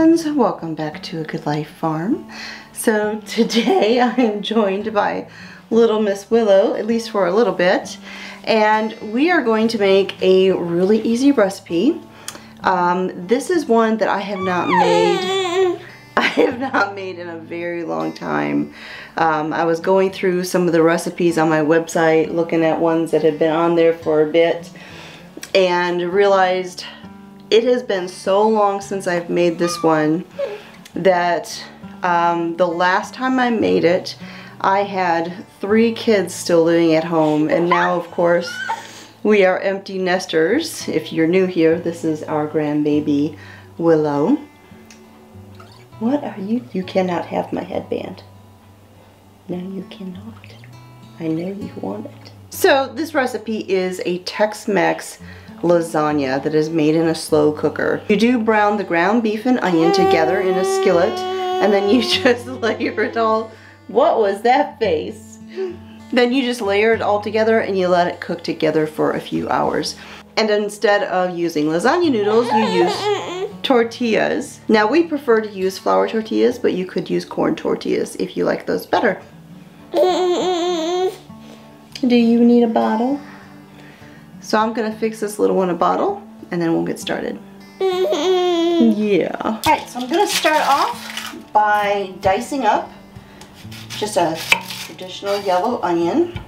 friends, welcome back to A Good Life Farm. So today I am joined by little Miss Willow, at least for a little bit, and we are going to make a really easy recipe. This is one that I have not made in a very long time. I was going through some of the recipes on my website, looking at ones that had been on there for a bit, and realized it has been so long since I've made this one that the last time I made it, I had 3 kids still living at home, and now of course we are empty nesters. If you're new here, this is our grandbaby Willow. What are you? You cannot have my headband. No, you cannot. I know you want it. So this recipe is a Tex-Mex lasagna that is made in a slow cooker. You do brown the ground beef and onion together in a skillet, and then you just layer it all. What was that face? Then you just layer it all together and you let it cook together for a few hours. And instead of using lasagna noodles, you use tortillas. Now we prefer to use flour tortillas, but you could use corn tortillas if you like those better. Do you need a bottle? So I'm gonna fix this little one a bottle, and then we'll get started. Yeah. Alright, so I'm gonna start off by dicing up just a traditional yellow onion.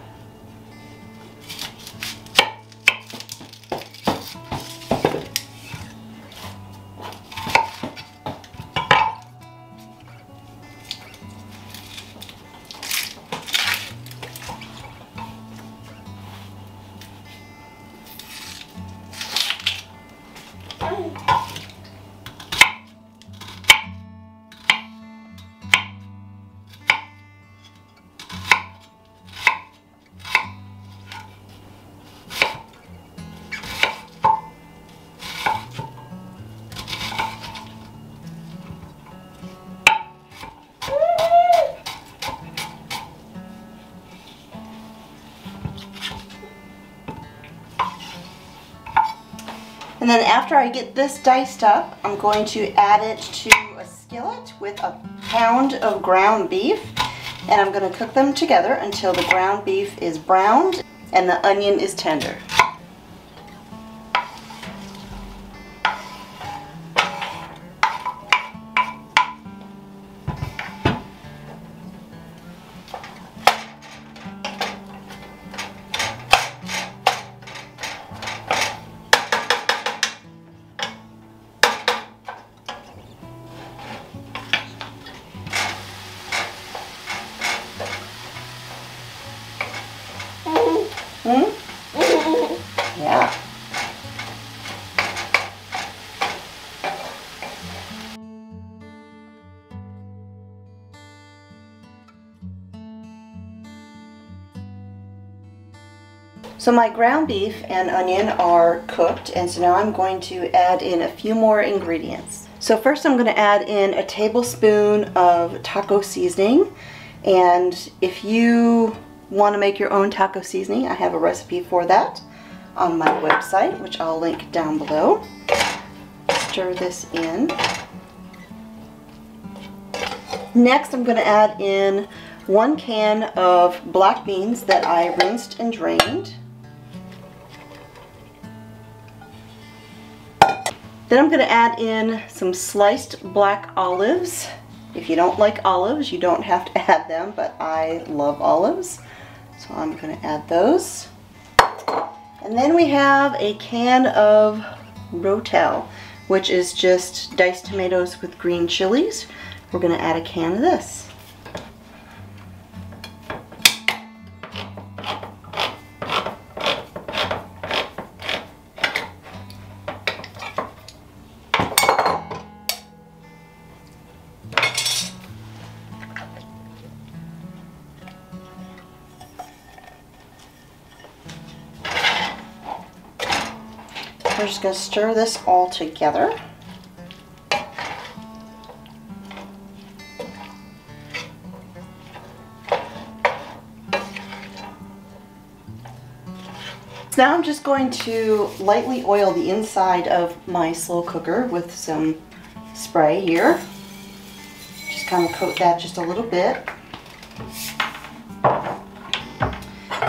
And then after I get this diced up, I'm going to add it to a skillet with a pound of ground beef, and I'm going to cook them together until the ground beef is browned and the onion is tender. Yeah. So my ground beef and onion are cooked, and so now I'm going to add in a few more ingredients. So first I'm going to add in a tablespoon of taco seasoning, and if you want to make your own taco seasoning, I have a recipe for that on my website, which I'll link down below. Stir this in. Next, I'm going to add in 1 can of black beans that I rinsed and drained. Then I'm going to add in some sliced black olives. If you don't like olives, you don't have to add them, but I love olives. So I'm going to add those. And then we have a can of rotel, which is just diced tomatoes with green chilies. We're going to add a can of this. We're just going to stir this all together. Now I'm just going to lightly oil the inside of my slow cooker with some spray here. Just kind of coat that just a little bit.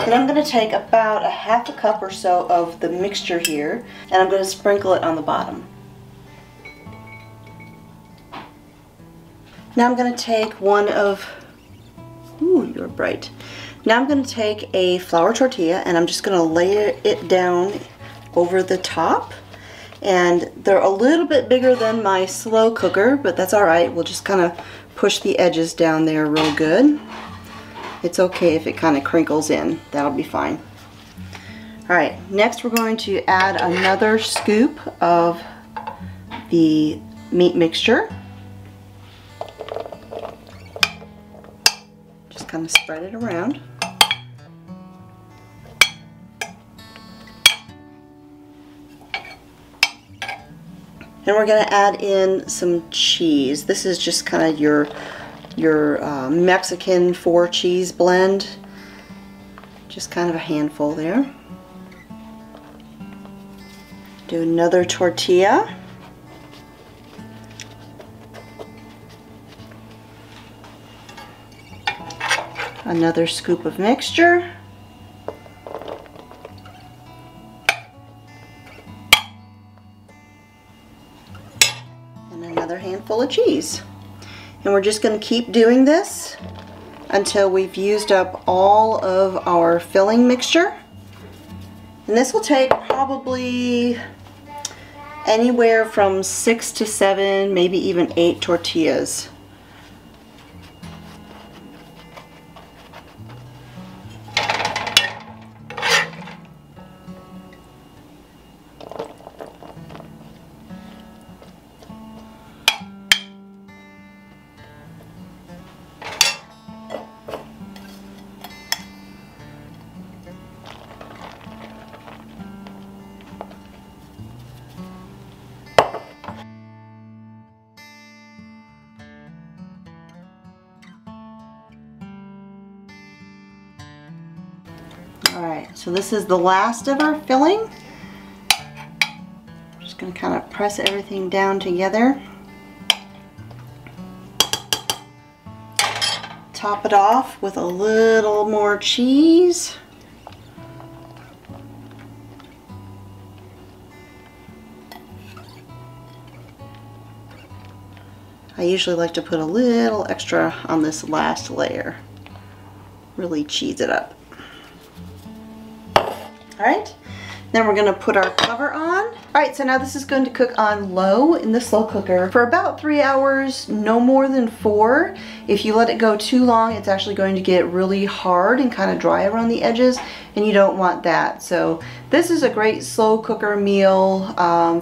Then I'm going to take about a half a cup or so of the mixture here, and I'm going to sprinkle it on the bottom. Now I'm going to take one of, ooh, you're bright. Now I'm going to take a flour tortilla and I'm just going to lay it down over the top. And they're a little bit bigger than my slow cooker, but that's alright. We'll just kind of push the edges down there real good. It's okay if it kind of crinkles in. That'll be fine. Alright, next we're going to add another scoop of the meat mixture. Just kind of spread it around. And we're going to add in some cheese. This is just kind of your Mexican 4-cheese blend. Just kind of a handful there. Do another tortilla. Another scoop of mixture. And another handful of cheese. And we're just going to keep doing this until we've used up all of our filling mixture. And this will take probably anywhere from 6 to 7, maybe even 8 tortillas. Alright, so this is the last of our filling. I'm just going to kind of press everything down together. Top it off with a little more cheese. I usually like to put a little extra on this last layer. Really cheese it up. Alright, then we're going to put our cover on. Alright, so now this is going to cook on low in the slow cooker for about 3 hours, no more than 4. If you let it go too long, it's actually going to get really hard and kind of dry around the edges, and you don't want that. So this is a great slow cooker meal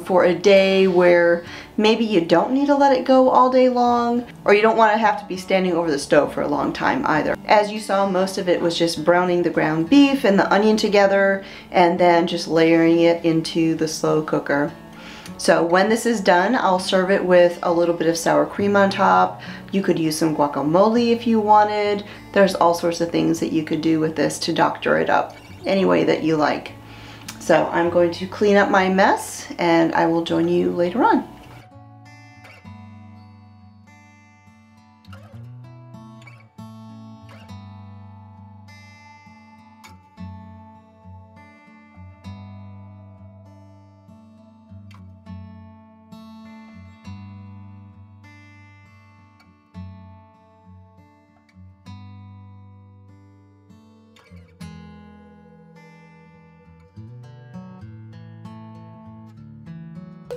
for a day where maybe you don't need to let it go all day long, or you don't want to have to be standing over the stove for a long time either. As you saw, most of it was just browning the ground beef and the onion together and then just layering it into the slow cooker. So when this is done, I'll serve it with a little bit of sour cream on top. You could use some guacamole if you wanted. There's all sorts of things that you could do with this to doctor it up any way that you like. So I'm going to clean up my mess and I will join you later on.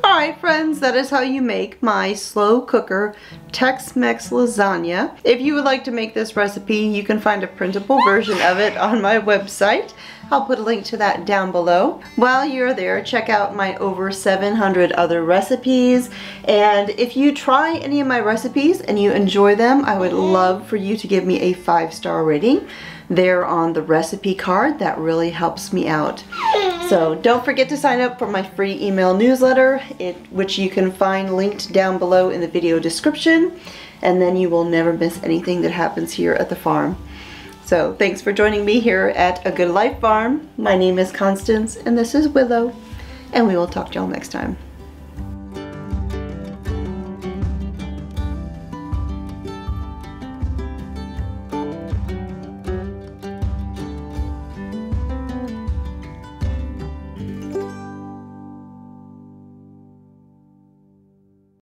Alright friends, that is how you make my slow cooker Tex-Mex lasagna. If you would like to make this recipe, you can find a printable version of it on my website. I'll put a link to that down below. While you're there, check out my over 700 other recipes. And if you try any of my recipes and you enjoy them, I would love for you to give me a 5-star rating. They're on the recipe card. That really helps me out. So don't forget to sign up for my free email newsletter, which you can find linked down below in the video description. And then you will never miss anything that happens here at the farm. So thanks for joining me here at A Good Life Farm. My name is Constance and this is Willow, and we will talk to y'all next time.